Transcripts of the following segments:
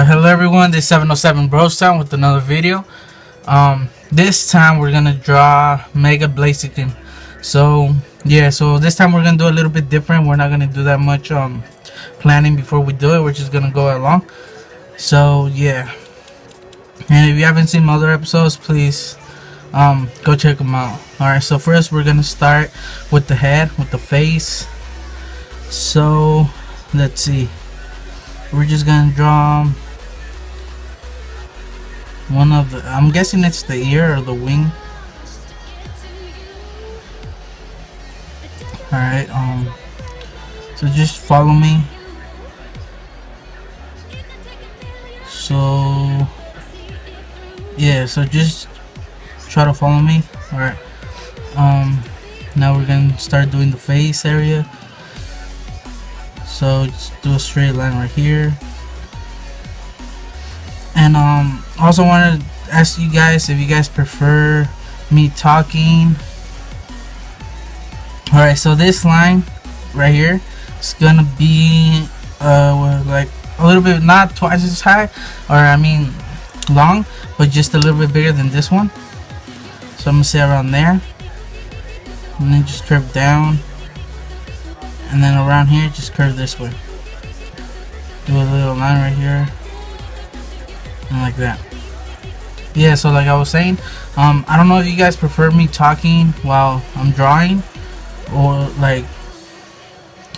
Hello everyone, this is 707 Bros Town with another video. This time we're gonna draw Mega Blaziken. So this time we're gonna do a little bit different. We're not gonna do that much planning before we do it. We're just gonna go along. So yeah, and if you haven't seen my other episodes, please go check them out. Alright, so first we're gonna start with the head, with the face. So let's see. We're just gonna draw one of the, I'm guessing it's the ear or the wing. Alright, so just follow me. So yeah, so just try to follow me. Alright, now we're gonna start doing the face area. So just do a straight line right here. And also wanted to ask you guys if you guys prefer me talking. Alright, so this line right here is gonna be like a little bit, not twice as high, or I mean long, but just a little bit bigger than this one. So I'm gonna say around there, and then just curve down, and then around here just curve this way. Do a little line right here, and like that. Yeah, so like I was saying, I don't know if you guys prefer me talking while I'm drawing, or like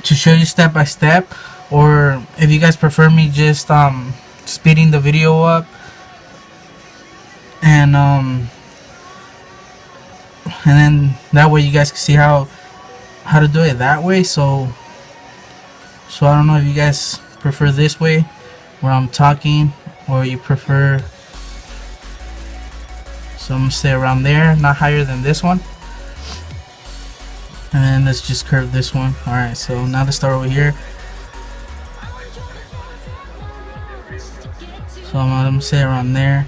to show you step by step, or if you guys prefer me just speeding the video up and then that way you guys can see how to do it that way. So I don't know if you guys prefer this way where I'm talking, or you prefer, so I'm gonna stay around there, not higher than this one, and then let's just curve this one. Alright, so now let's start over here. So I'm gonna stay around there,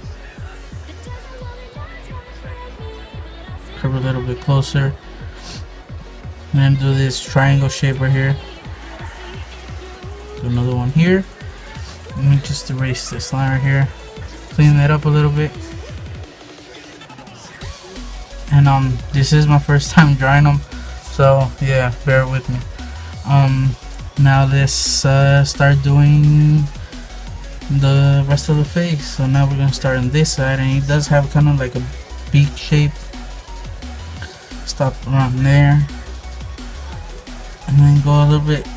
curve a little bit closer, and then do this triangle shape right here. Do another one here. Let me just erase this line right here, clean that up a little bit. And this is my first time drawing them, so yeah, bear with me. Now let's start doing the rest of the face. So now we're gonna start on this side, and it does have kind of like a beak shape. Stop around there, and then go a little bit,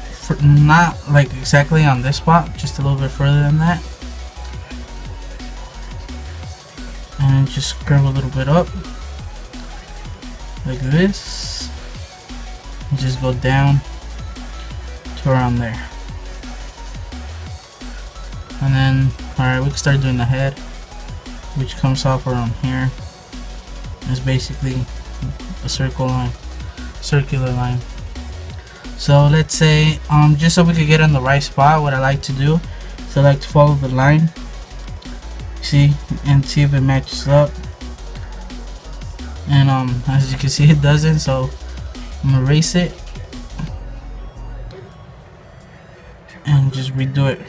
not like exactly on this spot, just a little bit further than that, and just curve a little bit up like this, and just go down to around there. And then alright, we can start doing the head, which comes off around here. It's basically a circular line. So let's say just so we could get in the right spot, what I like to do is I like to follow the line, see, and see if it matches up. And as you can see, it doesn't, so I'm gonna erase it and just redo it.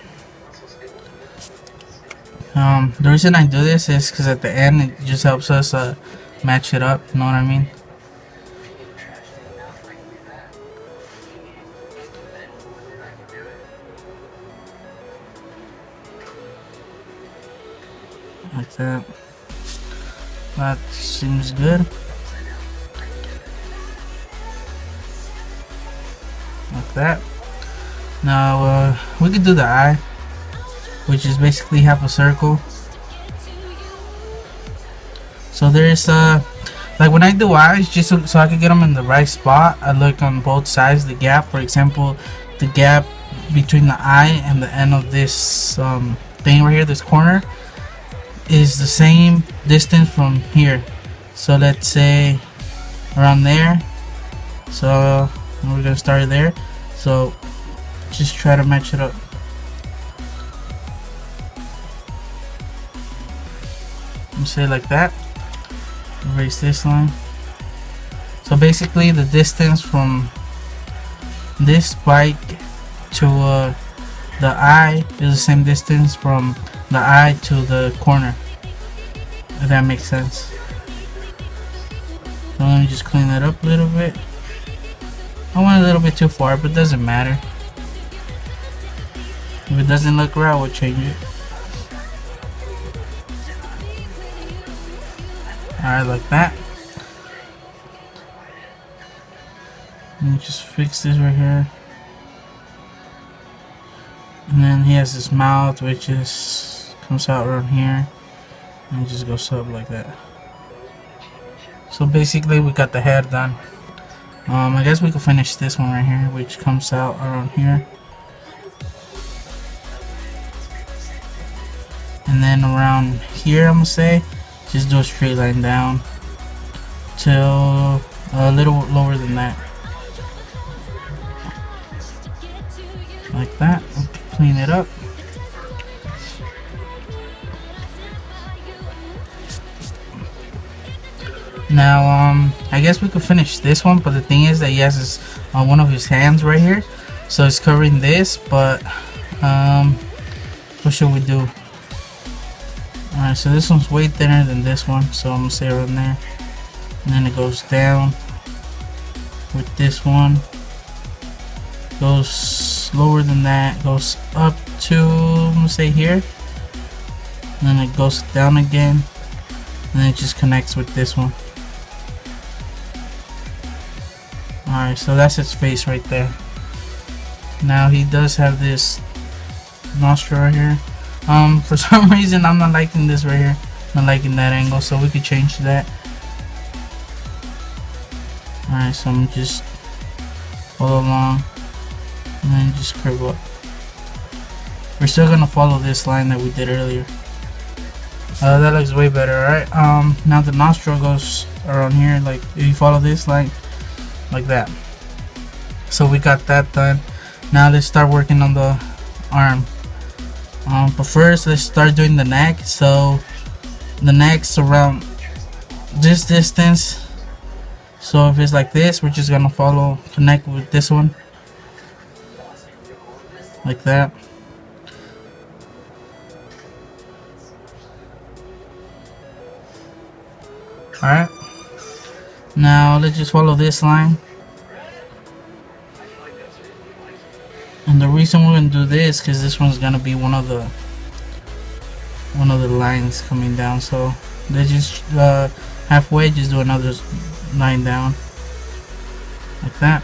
The reason I do this is because at the end it just helps us match it up, you know what I mean? Like that. That seems good. Like that. Now we could do the eye, which is basically half a circle. So there's like when I do eyes, just so I can get them in the right spot, I look on both sides, the gap. For example, the gap between the eye and the end of this thing right here, this corner, is the same distance from here. So let's say around there. So we're gonna start there. So just try to match it up. Say like that. Erase this line. So basically the distance from this spike to the eye is the same distance from the eye to the corner, if that makes sense. So let me just clean that up a little bit. I went a little bit too far, but it doesn't matter. If it doesn't look right, we'll change it. Alright, like that. Let me just fix this right here. And then he has his mouth, which is comes out around here, and it just goes up like that. So basically, we got the head done. I guess we could finish this one right here, which comes out around here, and then around here, I'm gonna say, just do a straight line down till a little lower than that, like that. Clean it up. Now, I guess we could finish this one, but the thing is that he has his, one of his hands right here, so it's covering this. But what should we do? Alright, so this one's way thinner than this one, so I'm gonna say around there, and then it goes down with this one, goes lower than that, goes up to, I'm gonna say here, and then it goes down again, and then it just connects with this one. Alright, so that's its face right there. Now he does have this nostril right here. For some reason I'm not liking this right here, not liking that angle, so we could change that. Alright, so I'm just follow along and then just curve up. We're still gonna follow this line that we did earlier. That looks way better. Alright, now the nostril goes around here, like if you follow this line like that. So we got that done. Now let's start working on the arm. But first let's start doing the neck. So the neck's around this distance, so if it's like this, we're just gonna follow, connect with this one like that. Alright, now let's just follow this line. And the reason we're gonna do this, because this one's gonna be one of the lines coming down. So let's just halfway just do another line down like that.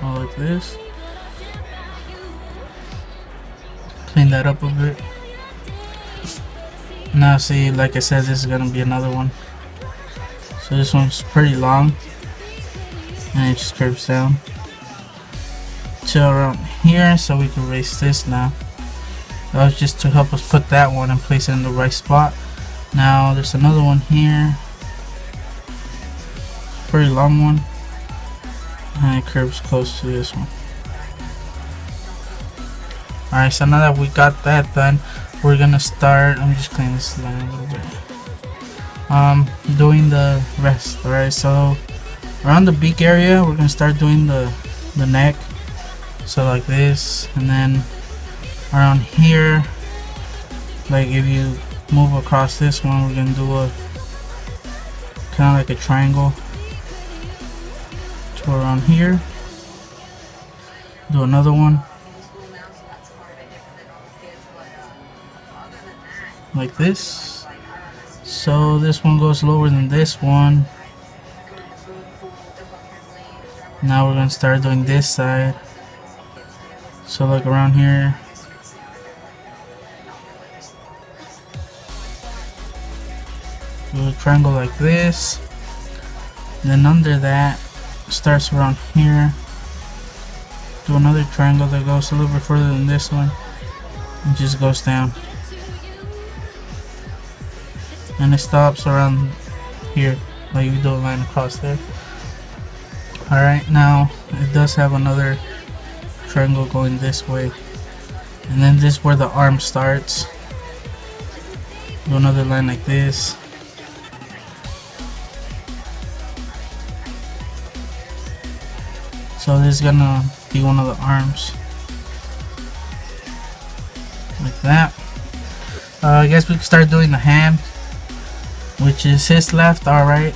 All like this. Clean that up a bit. Now see, like I said, this is gonna be another one. So this one's pretty long, and it just curves down to around here, so we can erase this now. That was just to help us put that one and place it in the right spot. Now there's another one here, pretty long one, and it curves close to this one. Alright, so now that we got that done, we're gonna start, let me just clean this line a little bit, doing the rest. Alright, so around the beak area, we're gonna start doing the neck, so like this, and then around here, like if you move across this one, we're gonna do a kind of like a triangle to around here, do another one like this. So this one goes lower than this one. Now we're gonna start doing this side, so like around here, do a triangle like this, and then under that starts around here, do another triangle that goes a little bit further than this one and just goes down, and it stops around here, like you do a line across there. Alright, now it does have another triangle going this way, and then this is where the arm starts. Do another line like this, So this is gonna be one of the arms, like that. I guess we can start doing the hand, which is his left, our right.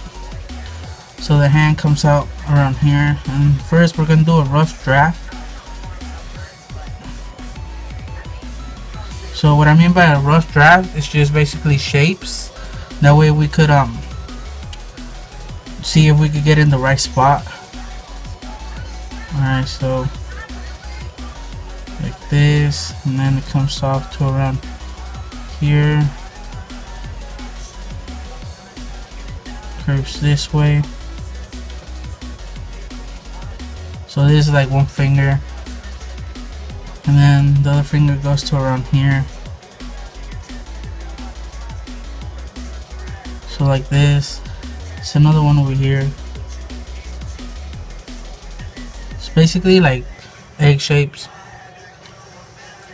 So the hand comes out around here, and first we're gonna do a rough draft. So what I mean by a rough draft is just basically shapes. That way we could see if we could get in the right spot. Alright, so like this, and then it comes off to around here, curves this way. So this is like one finger, and then the other finger goes to around here. So like this. It's another one over here. It's basically like egg shapes.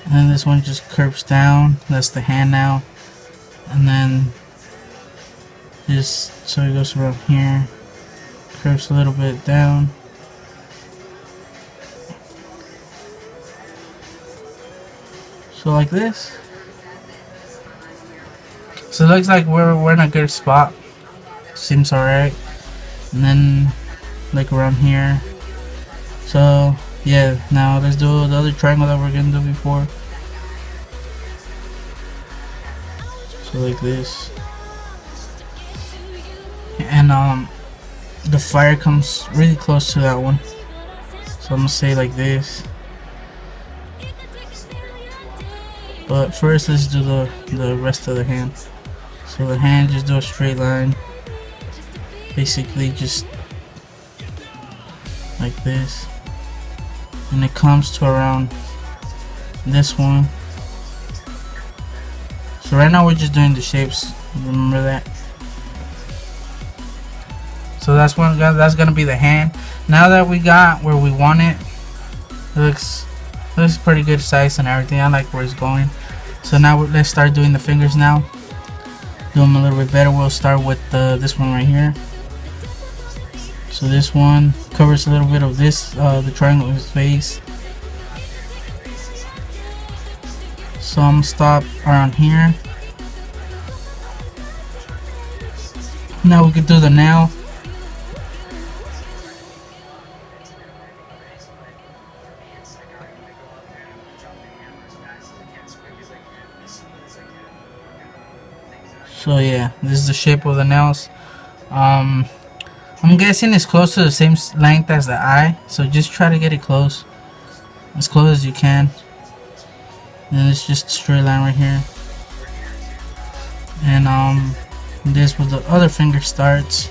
And then this one just curves down. That's the hand now. And then just so it goes around here. Curves a little bit down. So like this. So it looks like we're in a good spot. Seems alright. And then like around here. So yeah, now let's do the other triangle that we're gonna do before. So like this. And the fire comes really close to that one. So I'm gonna say like this. But first let's do the rest of the hand. So the hand, just do a straight line. Basically just like this. And it comes to around this one. So right now we're just doing the shapes. Remember that. So that's gonna be the hand. Now that we got where we want it, it looks pretty good size and everything. I like where it's going. So now let's start doing the fingers now. Do them a little bit better. We'll start with this one right here. So this one covers a little bit of this, the triangle of his face. So I'm gonna stop around here. Now we can do the nail. So yeah, this is the shape of the nails. I'm guessing it's close to the same length as the eye, so just try to get it close, as close as you can. And then it's just a straight line right here. And this where the other finger starts.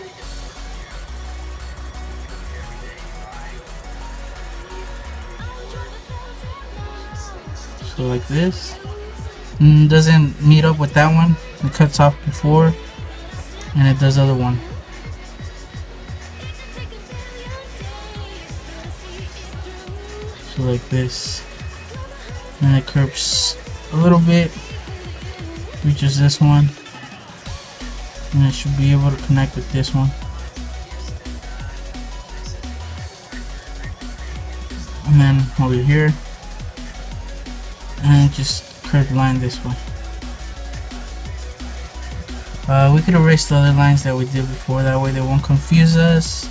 So like this. And doesn't meet up with that one. It cuts off before, and it does the other one. So like this, and it curves a little bit, reaches this one, and it should be able to connect with this one. And then over here, and just curved line this way. We could erase the other lines that we did before, that way they won't confuse us,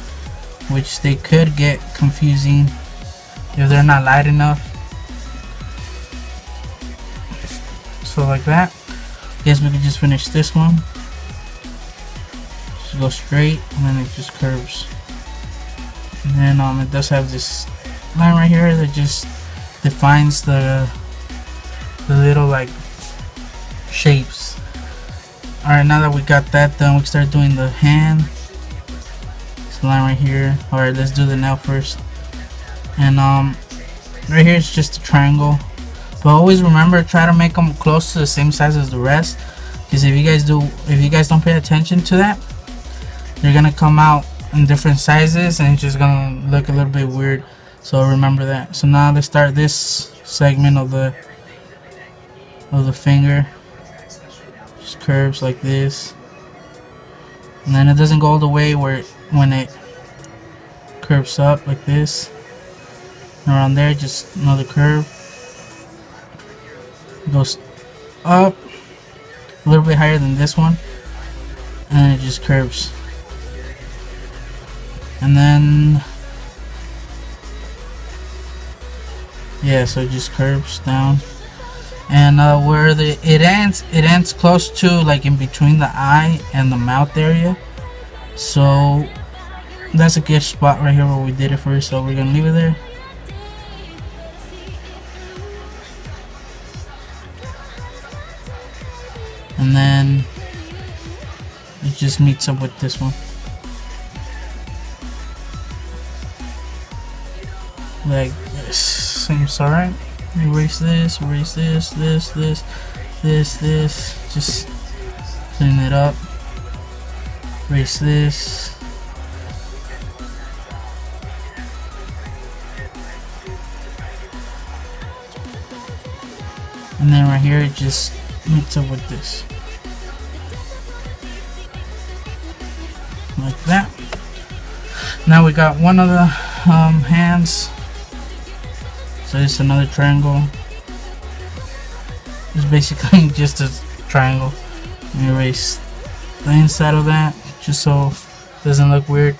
which they could get confusing if they're not light enough. So like that. Guess we could just finish this one. Just go straight, and then it just curves. And then it does have this line right here that just defines the little like shapes. Alright, now that we got that done, we can start doing the hand. This line right here. Alright, let's do the nail first. And right here it's just a triangle. But always remember, try to make them close to the same size as the rest. Because if you guys don't pay attention to that, they're gonna come out in different sizes and it's just gonna look a little bit weird. So remember that. So now let's start this segment of the finger. Just curves like this, and then it doesn't go all the way when it curves up like this. Around there, just another curve. Goes up a little bit higher than this one, and it just curves. And then yeah, so it just curves down. And where it ends close to, like, in between the eye and the mouth area. So that's a good spot right here where we did it first, so we're gonna leave it there. And then it just meets up with this one, like this. Seems alright. Erase this, this. Just clean it up. Erase this. And then right here, it just meets up with this. Like that. Now we got one of the hands. So it's another triangle. It's basically just a triangle. Let me erase the inside of that just so it doesn't look weird.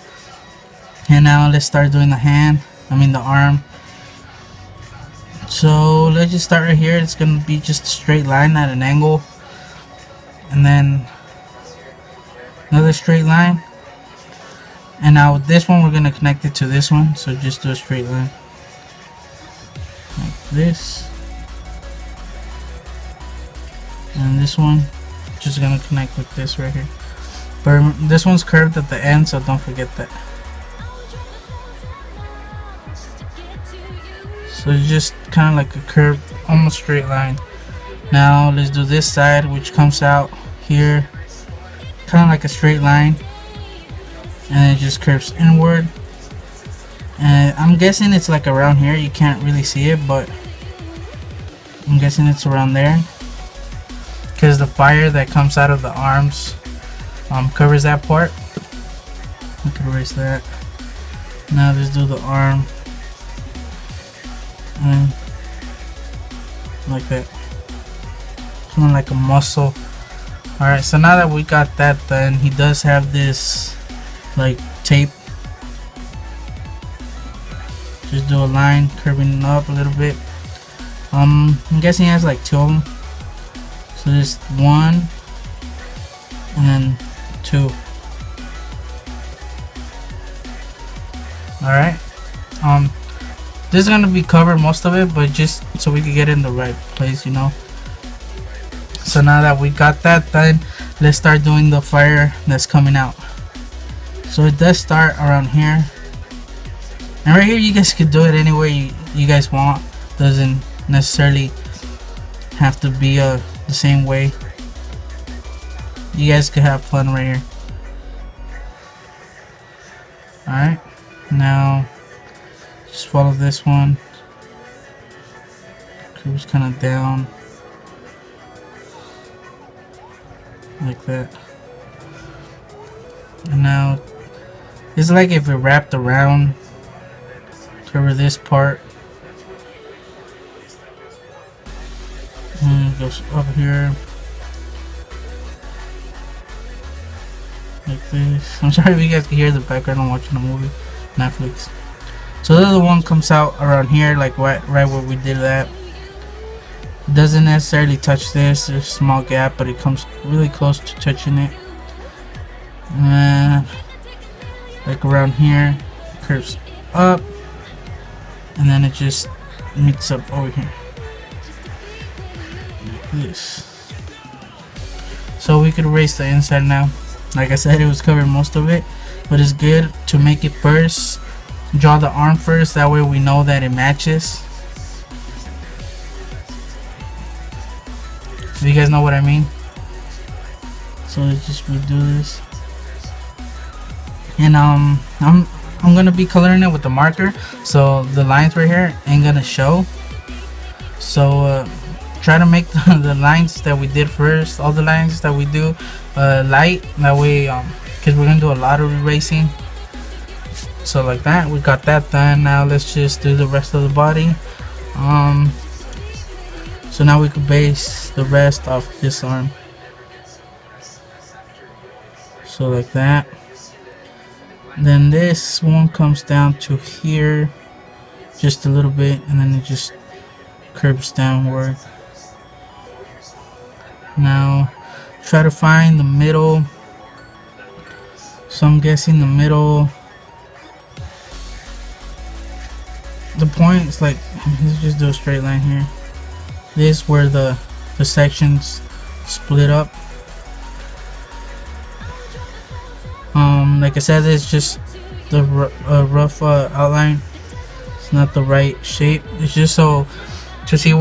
And now let's start doing the hand. I mean the arm. So let's just start right here. It's gonna be just a straight line at an angle. And then another straight line. And now with this one we're gonna connect it to this one. So just do a straight line. Like this. And this one just gonna connect with this right here. But this one's curved at the end, so don't forget that. So it's just kind of like a curved, almost straight line. Now let's do this side, which comes out here, kind of like a straight line, and it just curves inward. And I'm guessing it's like around here. You can't really see it, but I'm guessing it's around there, because the fire that comes out of the arms covers that part. We can erase that. Now let's do the arm, and like that, kind of like a muscle. Alright, so now that we got that done, he does have this like tape. Just do a line curving up a little bit. I'm guessing he has like two of them. So just one and then two. Alright. This is gonna be covered most of it, but just so we can get in the right place, you know. So now that we got that done, let's start doing the fire that's coming out. So it does start around here. And right here you guys could do it any way you guys want. Doesn't necessarily have to be the same way. You guys could have fun right here. Alright, now just follow this one. Curves kind of down like that. And now it's like if it wrapped around, cover this part, and it goes up here like this. I'm sorry if you guys can hear the background. I'm watching a movie, Netflix. So the other one comes out around here, like right where we did that. It doesn't necessarily touch this. There's a small gap, but it comes really close to touching it. And like around here, curves up, and then it just meets up over here like this. So we could erase the inside now. Like I said, it was covering most of it, but it's good to make it first. Draw the arm first, that way we know that it matches. Do you guys know what I mean? So let's just redo this. And I'm gonna be coloring it with the marker, so the lines right here ain't gonna show. So try to make the lines that we did first, all the lines that we do, light. That way, because we're gonna do a lot of erasing. So like that, we got that done. Now let's just do the rest of the body. So now we can base the rest off this arm. So like that. Then this one comes down to here just a little bit, and then it just curves downward. Now try to find the middle. So I'm guessing the middle, the point is like, let's just do a straight line here. This where the sections split up. Like I said, it's just the rough outline. It's not the right shape. It's just so to see,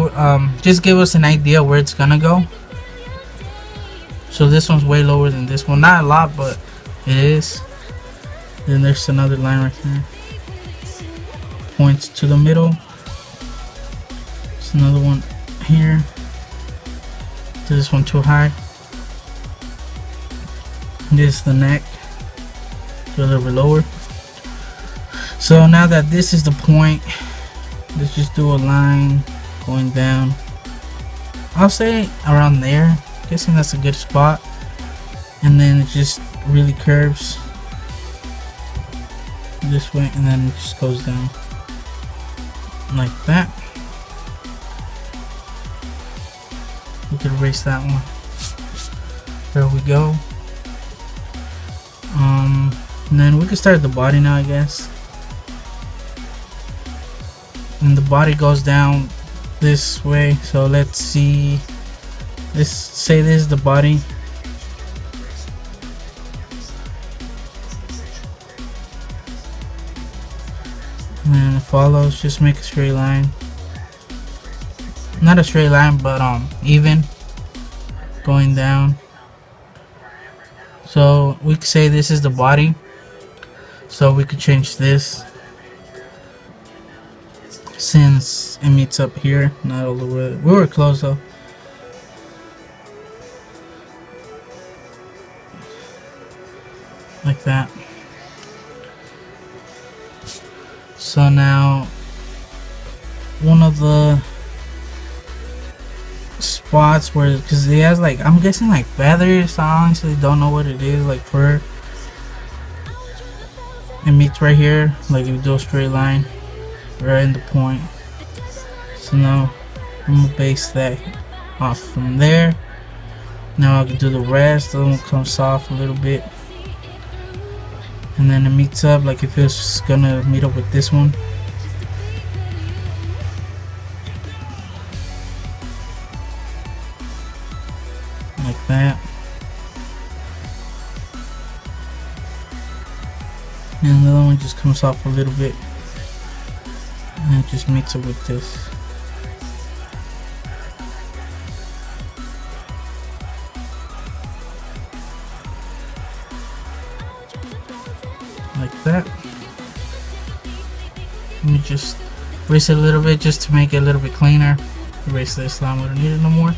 just give us an idea where it's gonna go. So this one's way lower than this one, not a lot, but it is. Then there's another line right here, points to the middle. There's another one here. This one too high. This is the neck, a little bit lower. So now that this is the point, let's just do a line going down. I'll say around there. Guessing that's a good spot. And then it just really curves this way, and then it just goes down like that. We could erase that one. There we go. And then we can start the body now, I guess. And the body goes down this way. So let's see. Let's say this is the body. And then it follows. Just make a straight line. Not a straight line, but even going down. So we could say this is the body. So we could change this, since it meets up here, not all the way. We were close though. Like that. So now one of the spots where, because it has like, I'm guessing like feathers, I honestly don't know what it is, like fur. It meets right here, like if you do a straight line right in the point. So now I'm gonna base that off from there. Now I can do the rest. The one comes off a little bit, and then it meets up like if it's gonna meet up with this one. Like that. And the other one just comes off a little bit, and it just meets up with this. Like that. Let me just erase it a little bit just to make it a little bit cleaner. Erase this line, we don't need it no more.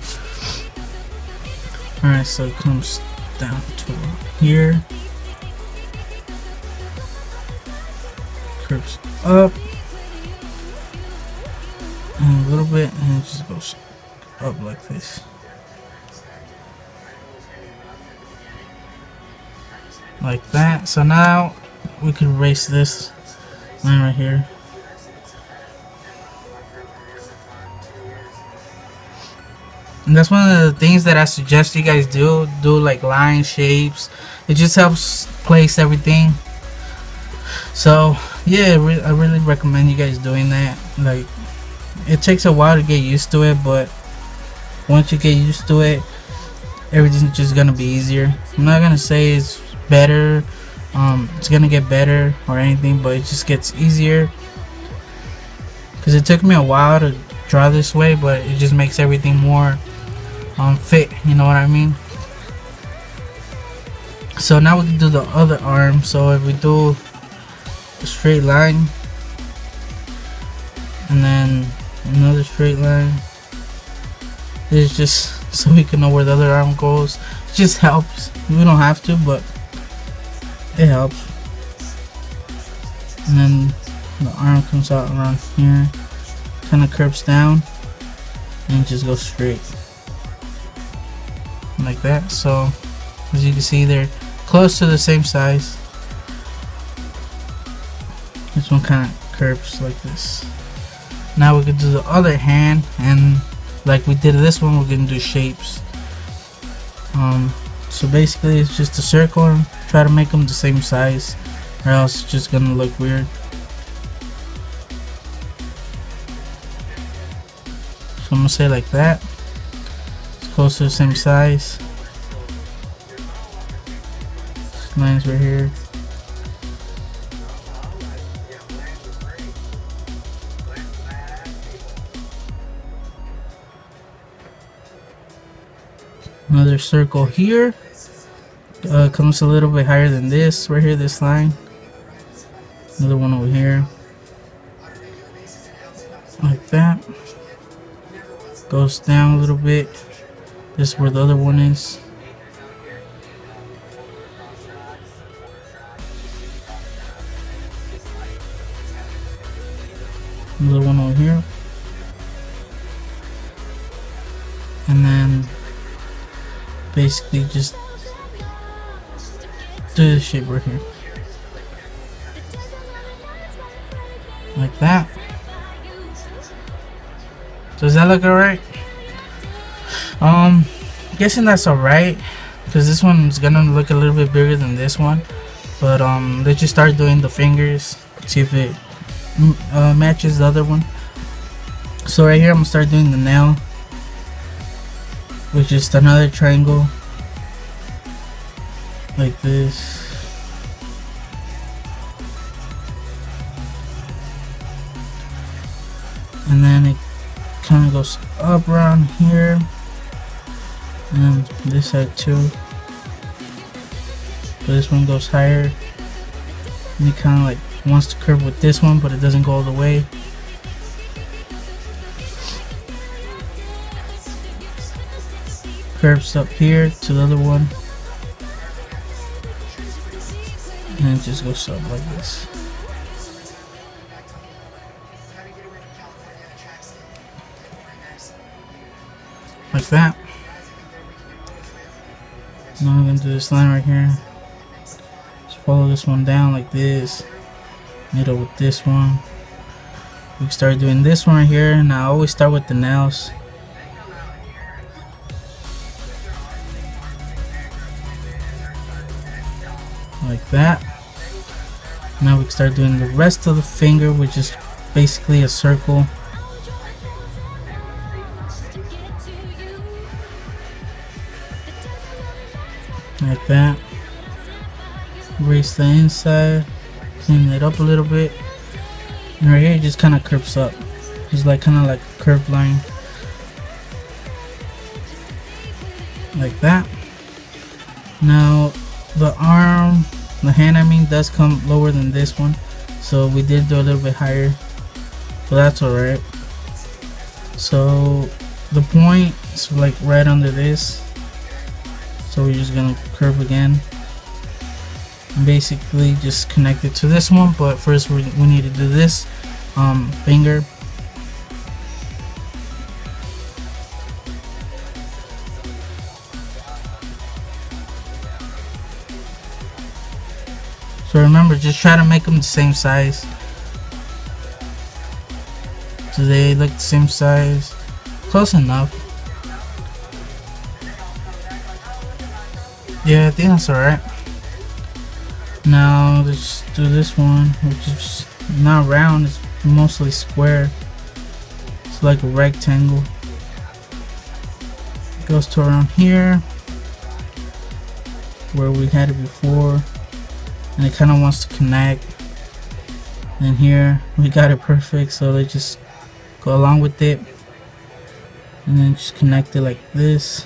Alright, so it comes down to here. Curves up and a little bit, and it just goes up like this. Like that. So now we can erase this line right here. And that's one of the things that I suggest you guys do like line shapes. It just helps place everything. So yeah, I really recommend you guys doing that. Like, it takes a while to get used to it, but once you get used to it, everything's just gonna be easier. I'm not gonna say it's better, it's gonna get better or anything, but it just gets easier. Because it took me a while to draw this way, but it just makes everything more fit, you know what I mean? So now we can do the other arm. So if we do a straight line and then another straight line, this is just so we can know where the other arm goes. It just helps. We don't have to, but it helps. and then the arm comes out around here, kind of curves down, and just goes straight like that. So as you can see, they're close to the same size. This one kind of curves like this. Now we can do the other hand, and like we did this one, we're gonna do shapes. So basically it's just a circle and try to make them the same size, or else it's just gonna look weird. So I'm gonna say like that. It's close to the same size. This line's right here. Another circle here. Comes a little bit higher than this right here, this line. Another one over here, like that. Goes down a little bit. This is where the other one is. Another one over here. And then basically just do this shape right here, like that. Does that look alright? Guessing that's alright, because this one's gonna look a little bit bigger than this one. But let's just start doing the fingers, see if it matches the other one. So right here I'm gonna start doing the nail, which is another triangle like this. And then it kind of goes up around here, and this side too. But this one goes higher, and it kind of like wants to curve with this one, but it doesn't go all the way. Curves up here to the other one, and it just goes up like this. Like that. Now I'm gonna do this line right here. Just follow this one down like this. Middle with this one. We start doing this one right here, and I always start with the nails. Like that. Now we can start doing the rest of the finger, which is basically a circle. Like that. Erase the inside, clean it up a little bit, and right here it just kind of curves up. It's like kind of like a curved line, like that. Now the arm, the hand I mean, does come lower than this one, so we did do a little bit higher, but that's alright. So the point is like right under this, so we're just gonna curve again and basically just connect it to this one. But first we need to do this finger. So remember, just try to make them the same size. Do they look the same size? Close enough. Yeah, I think that's alright. Now let's do this one, which is not round, it's mostly square. It's like a rectangle. It goes to around here where we had it before, and it kind of wants to connect. And here we got it perfect, so let's just go along with it, and then just connect it like this,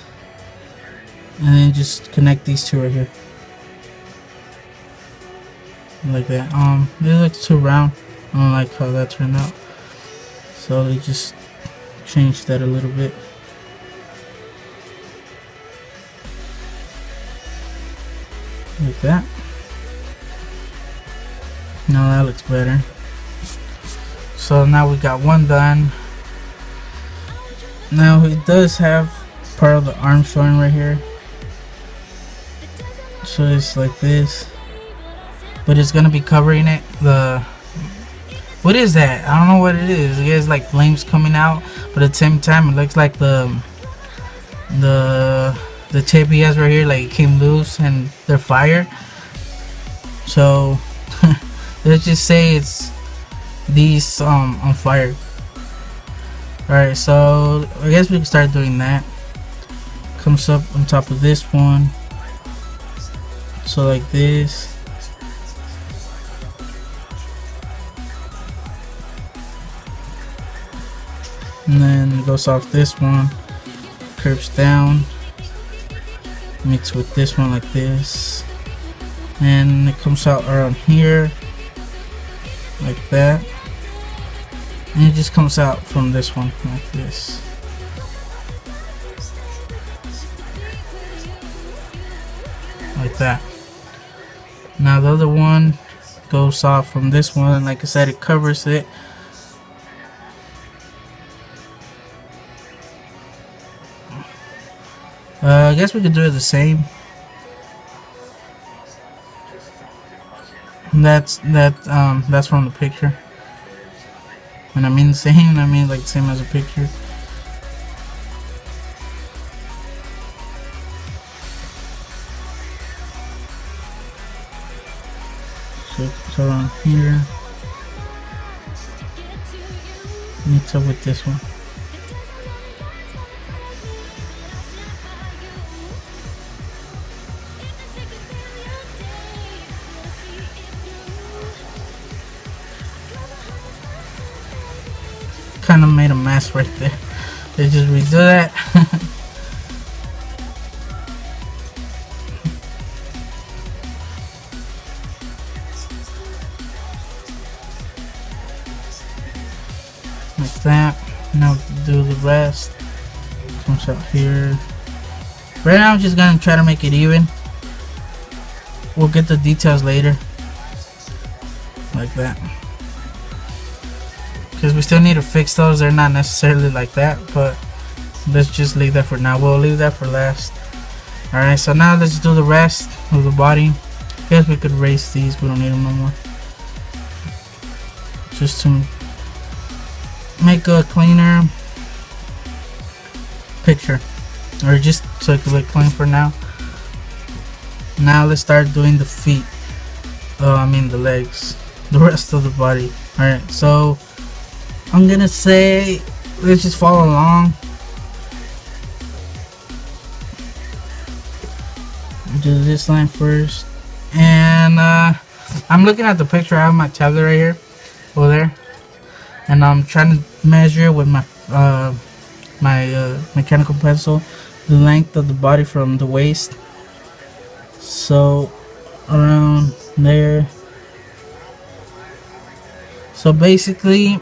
and then just connect these two right here like that. They look too round. I don't like how that turned out, so they just change that a little bit like that. Now that looks better. So now we got one done. Now he does have part of the arm showing right here. So it's like this. But it's gonna be covering it. What is that? I don't know what it is. It has like flames coming out, but at the same time it looks like the tip he has right here, like it came loose and they're fire. So let's just say it's these on fire. Alright, so I guess we can start doing that. Comes up on top of this one. So like this. And then it goes off this one. Curves down. Mix with this one like this. And it comes out around here. Like that. And it just comes out from this one like this. Like that. Now the other one goes off from this one, and like I said, it covers it. I guess we could do it the same. That's from the picture. When I mean the same, I mean like the same as a picture. So it's around here. Mix up with this one. Kind of made a mess right there. Let's just redo that. Like that. Now we can do the rest. Comes out here. Right now I'm just gonna try to make it even. We'll get the details later. Like that. Because we still need to fix those. They're not necessarily like that, but let's just leave that for now. We'll leave that for last. Alright, so now let's do the rest of the body. I guess we could erase these. We don't need them no more. Just to make a cleaner picture. Or just so it could look clean for now. Now let's start doing the feet. I mean the legs. The rest of the body. Alright, so I'm gonna say let's just follow along. Do this line first, and I'm looking at the picture. I have my tablet right here, over there, and I'm trying to measure with my mechanical pencil the length of the body from the waist. So around there. So basically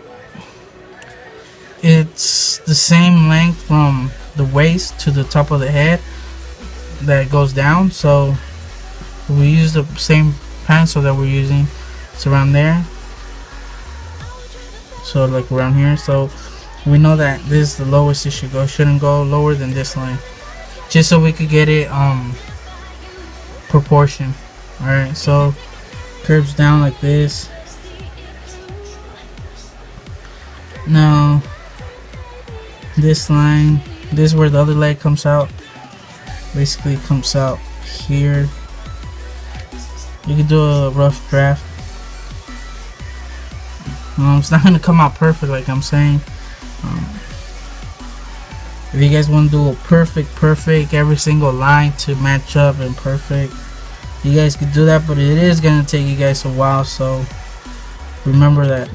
it's the same length from the waist to the top of the head that goes down. So we use the same pencil that we're using. It's around there. So like around here. So we know that this is the lowest it should go. It shouldn't go lower than this line. Just so we could get it proportion. Alright, so curves down like this. Now this line, this is where the other leg comes out. Basically it comes out here. You can do a rough draft. It's not gonna come out perfect like I'm saying. If you guys want to do a perfect every single line to match up and perfect, you guys can do that, but it is gonna take you guys a while, so remember that.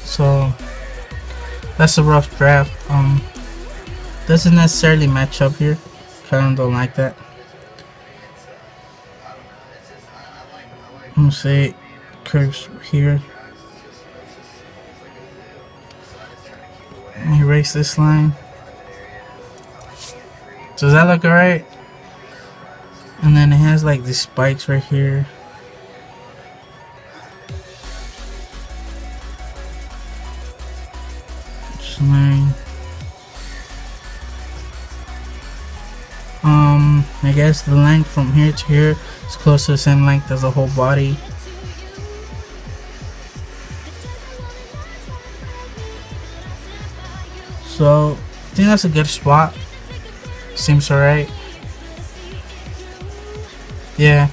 So that's a rough draft. Doesn't necessarily match up here. Kind of don't like that. Let me see. curves here. Let me erase this line. Does that look alright? And then it has like these spikes right here. Just line. I guess the length from here to here is close to the same length as the whole body. So I think that's a good spot. Seems alright. Yeah.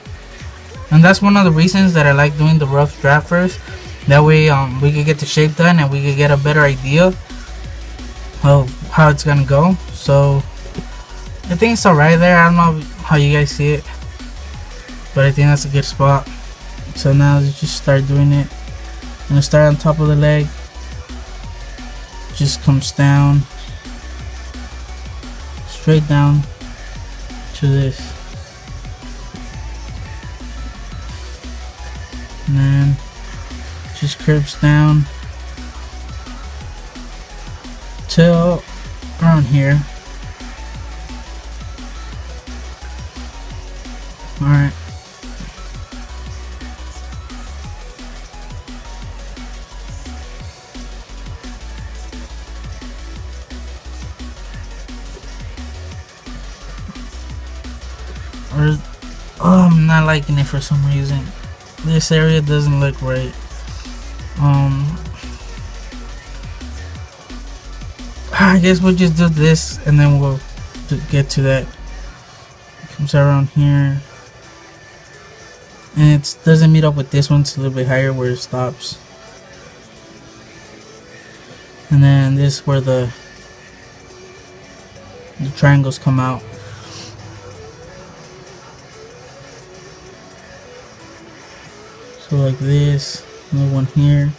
And that's one of the reasons that I like doing the rough draft first. That way we could get the shape done and we could get a better idea of how it's gonna go. So I think it's alright there. I don't know how you guys see it, but I think that's a good spot. So now let's just start doing it. I'm gonna start on top of the leg. Just comes down, straight down to this, and then just curves down till around here. Alright. Or, I'm not liking it for some reason. This area doesn't look right. I guess we'll just do this and then we'll get to that. It comes around here. And it doesn't meet up with this one, it's a little bit higher where it stops. And then this is where the triangles come out. So like this, another one here.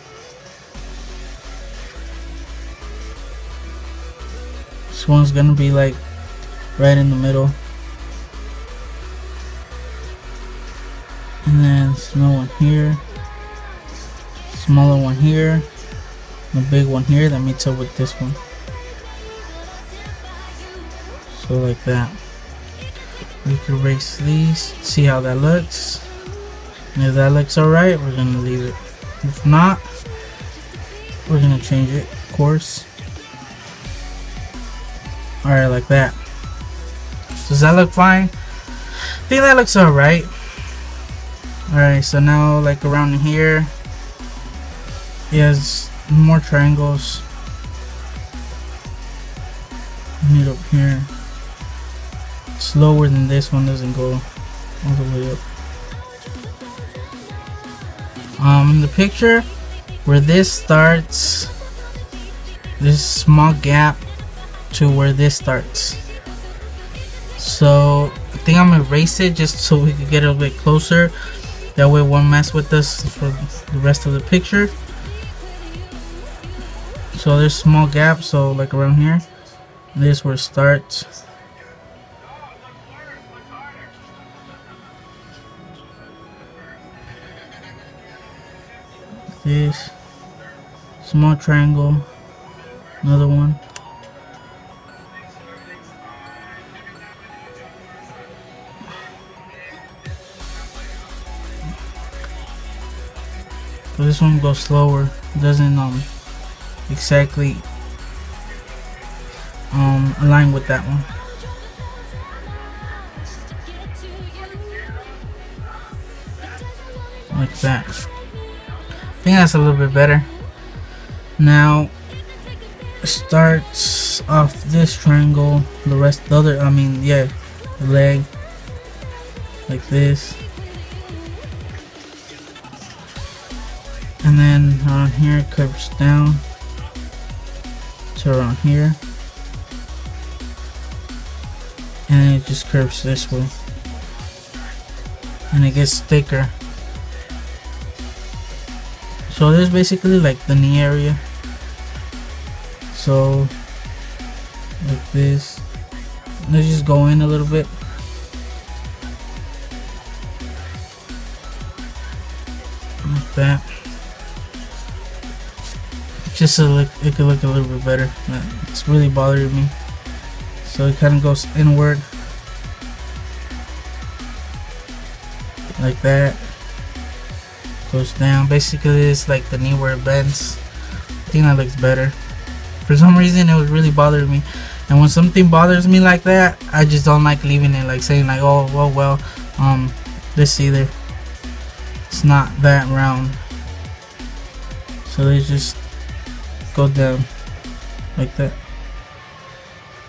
This one's gonna be like right in the middle. And then another one here, smaller one here, and a big one here that meets up with this one. So like that. We can erase these, see how that looks. And if that looks alright, we're gonna leave it. If not, we're gonna change it, of course. Alright, like that. Does that look fine? I think that looks alright. Alright, so now like around here, he has more triangles. Meet up here. It's lower than this one, doesn't go all the way up. In the picture where this starts, this small gap to where this starts. So I think I'm gonna erase it just so we can get a little bit closer. That way it won't mess with us for the rest of the picture. So there's small gaps, so like around here. This is where it starts. This small triangle, another one. But this one goes slower. It doesn't exactly align with that one. Like that. I think that's a little bit better. Now it starts off this triangle, the leg, like this, and then around here it curves down to around here, and it just curves this way, and it gets thicker. So this is basically like the knee area. So like this. Let's just go in a little bit. Like that. Just so it could look a little bit better. It's really bothering me. So it kind of goes inward like that. Goes down. Basically, it's like the knee where it bends. I think that looks better. For some reason, it was really bothering me. And when something bothers me like that, I just don't like leaving it, like saying like, oh well, this either. It's not that round. So they just go down like that.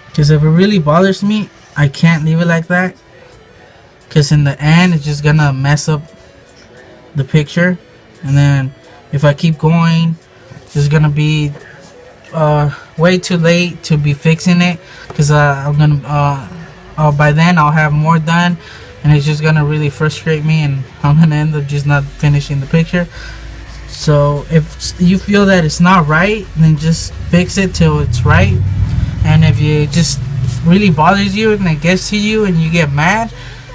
Because if it really bothers me, I can't leave it like that. Because in the end, it's just gonna mess up the picture. And then if I keep going, it's gonna be way too late to be fixing it. Because I'm gonna by then I'll have more done, and it's just gonna really frustrate me, and I'm gonna end up just not finishing the picture. So if you feel that it's not right, then just fix it till it's right. And if it just really bothers you and it gets to you and you get mad,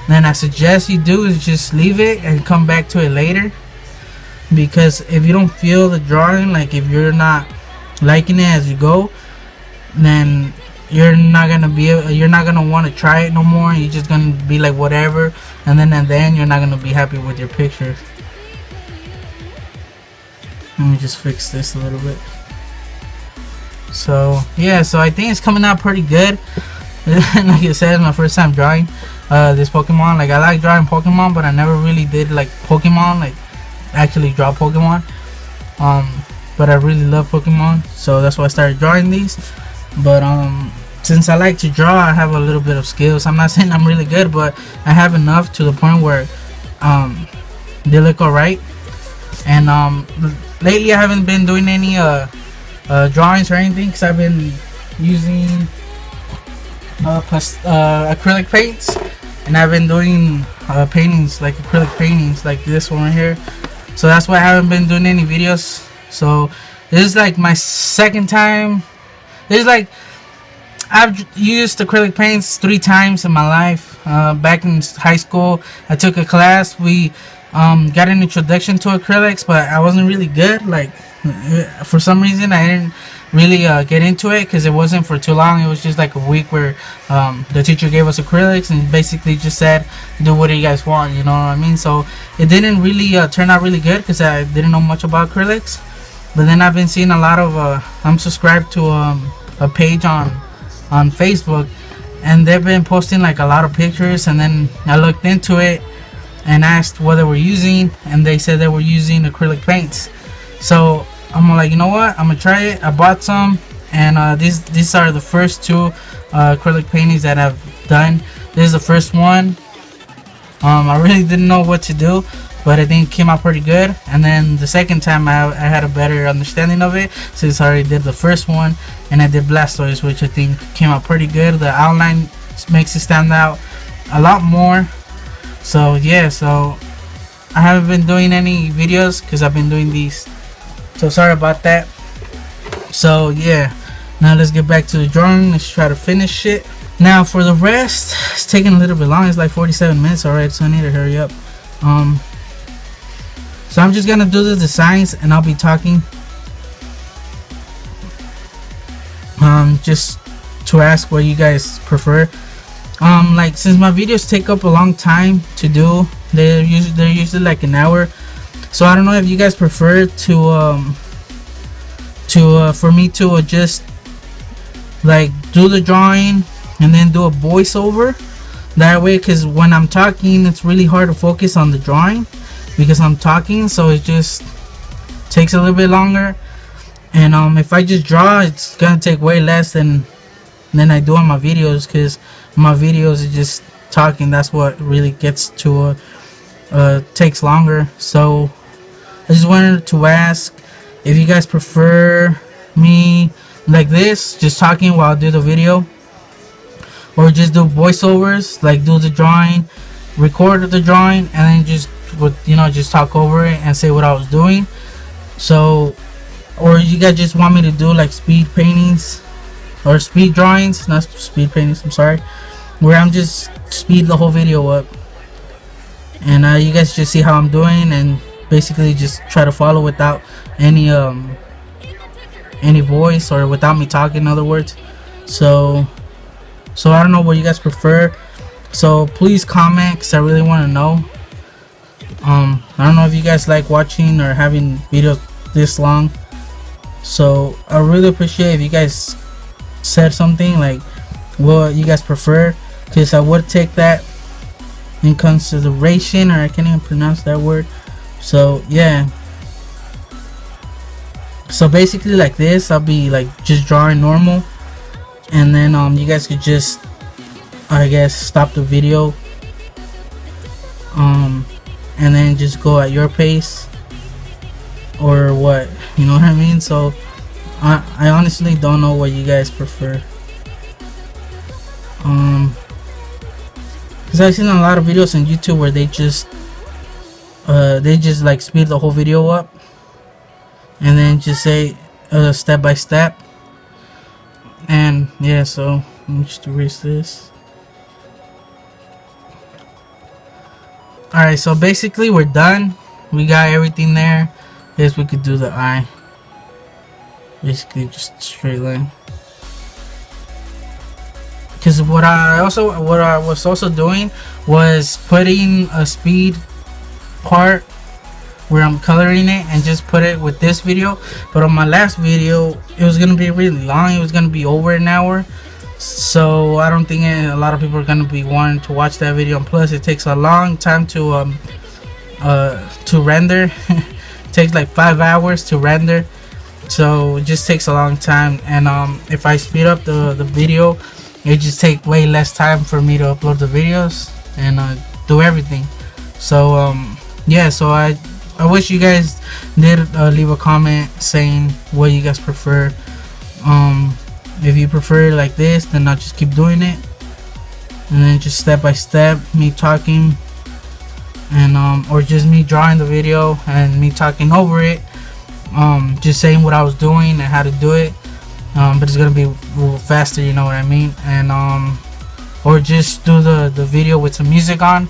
then I suggest you do is just leave it and come back to it later. Because if you don't feel the drawing, like if you're not liking it as you go, then you're not gonna want to try it no more. You're just gonna be like whatever, and then you're not gonna be happy with your picture. Let me just fix this a little bit. So yeah, so I think it's coming out pretty good. Like I said, it's my first time drawing this Pokemon. Like I like drawing Pokemon, but I never really did like Pokemon, like actually draw Pokemon. But I really love Pokemon, so that's why I started drawing these. But since I like to draw, I have a little bit of skills. I'm not saying I'm really good, but I have enough to the point where they look alright. And lately I haven't been doing any drawings or anything, because I've been using acrylic paints, and I've been doing paintings, like acrylic paintings like this one right here. So that's why I haven't been doing any videos. So this is like my second time. This is like, I've used acrylic paints 3 times in my life. Back in high school, I took a class. We got an introduction to acrylics, but I wasn't really good. Like for some reason I didn't really get into it, because it wasn't for too long. It was just like a week where the teacher gave us acrylics and basically just said, do what you guys want, you know what I mean? So it didn't really turn out really good, because I didn't know much about acrylics. But then I've been seeing a lot of I'm subscribed to a page on Facebook, and they've been posting like a lot of pictures. And then I looked into it and asked what they were using, and they said they were using acrylic paints. So I'm like, you know what, I'm gonna try it. I bought some, and these are the first 2 acrylic paintings that I've done. This is the first one. I really didn't know what to do, but I think it came out pretty good. And then the second time I had a better understanding of it, since I already did the first one, and I did Blastoise, which I think came out pretty good. The outline makes it stand out a lot more. So yeah, so I haven't been doing any videos because I've been doing these, so sorry about that. So yeah, now let's get back to the drawing. Let's try to finish it. Now for the rest, it's taking a little bit long. It's like 47 minutes already, so I need to hurry up. So I'm just gonna do the designs, and I'll be talking just to ask what you guys prefer. Like, since my videos take up a long time to do, they're usually like an hour, so I don't know if you guys prefer to for me to just like do the drawing and then do a voiceover that way, because when I'm talking it's really hard to focus on the drawing because I'm talking, so it just takes a little bit longer. And if I just draw, it's gonna take way less than I do on my videos, because my videos is just talking. That's what really gets to takes longer. So I just wanted to ask if you guys prefer me like this, just talking while I do the video, or just do voiceovers, like do the drawing, record the drawing, and then just just talk over it and say what I was doing. So, or you guys just want me to do like speed paintings or speed drawings, not speed paintings, I'm sorry, where I'm just speed the whole video up, and you guys just see how I'm doing, and basically just try to follow without any voice, or without me talking, in other words. So I don't know what you guys prefer, so please comment, because I really want to know. I don't know if you guys like watching or having videos this long, so I really appreciate if you guys said something like what you guys prefer, because I would take that in consideration, or I can't even pronounce that word. So yeah, so basically like this, I'll be like just drawing normal, and then you guys could just, I guess, stop the video and then just go at your pace, or what, you know what I mean? So I honestly don't know what you guys prefer, because I've seen a lot of videos on YouTube where they just like speed the whole video up and then just say step by step. And yeah, so let me just erase this. Alright, so basically we're done. We got everything there. Yes, we could do the eye. Basically just straight line. Because what I was also doing was putting a speed part where I'm coloring it, and just put it with this video. But on my last video, it was gonna be really long. It was gonna be over an hour, so I don't think a lot of people are gonna be wanting to watch that video. And plus, it takes a long time to render. It takes like 5 hours to render, so it just takes a long time. And if I speed up the video, it just take way less time for me to upload the videos and do everything. So yeah, so I wish you guys did leave a comment saying what you guys prefer. If you prefer it like this, then I'll just keep doing it, and then just step by step, me talking, and or just me drawing the video and me talking over it, just saying what I was doing and how to do it. But it's gonna be a little faster, you know what I mean? And or just do the video with some music on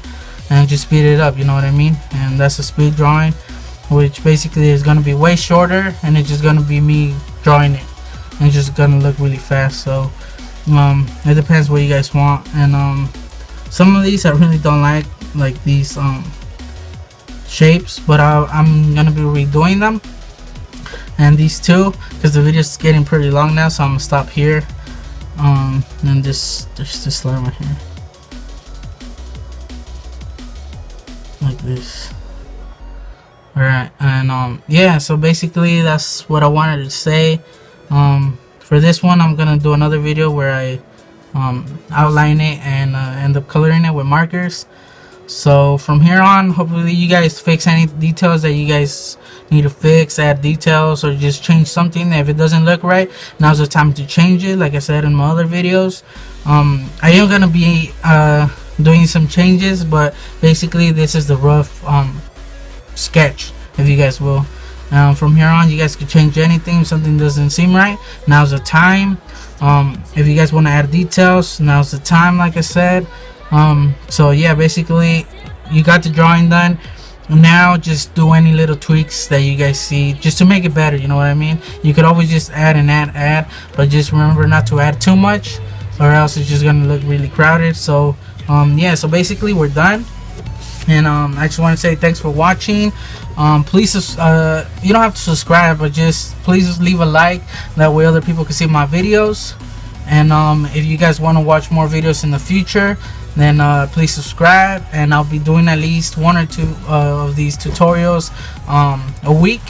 and just speed it up, you know what I mean? And that's a speed drawing, which basically is gonna be way shorter, and it's just gonna be me drawing it, and it's just gonna look really fast. So it depends what you guys want. And some of these I really don't like these shapes, but I'm gonna be redoing them, and these two, because the video is getting pretty long now, so I'm gonna stop here. And there's this line right here, like this. Alright, and yeah, so basically that's what I wanted to say. For this one, I'm gonna do another video where I outline it and end up coloring it with markers. So from here on, hopefully you guys fix any details that you guys need to fix, add details, or just change something. If it doesn't look right, now's the time to change it, like I said in my other videos. I am gonna be doing some changes, but basically this is the rough sketch, if you guys will. From here on, you guys can change anything if something doesn't seem right. Now's the time. If you guys want to add details, now's the time, like I said. So yeah, basically you got the drawing done. Now just do any little tweaks that you guys see, just to make it better, you know what I mean? You could always just add and add, but just remember not to add too much, or else it's just gonna look really crowded. So yeah, so basically we're done. And I just want to say thanks for watching. Please you don't have to subscribe, but just please leave a like, that way other people can see my videos. And if you guys want to watch more videos in the future, then please subscribe, and I'll be doing at least 1 or 2 of these tutorials a week.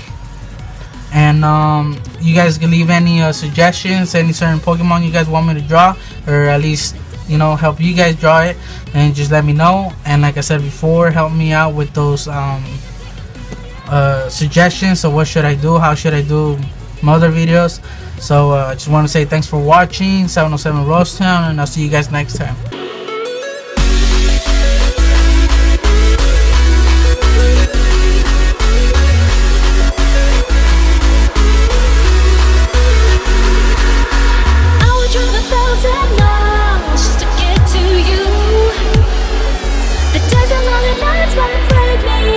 And you guys can leave any suggestions, any certain Pokemon you guys want me to draw, or at least, you know, help you guys draw it, and just let me know. And like I said before, help me out with those suggestions. So what should I do, how should I do my other videos? So I just want to say thanks for watching. 707 Rosetown, and I'll see you guys next time. The desert lonely nights won't break me.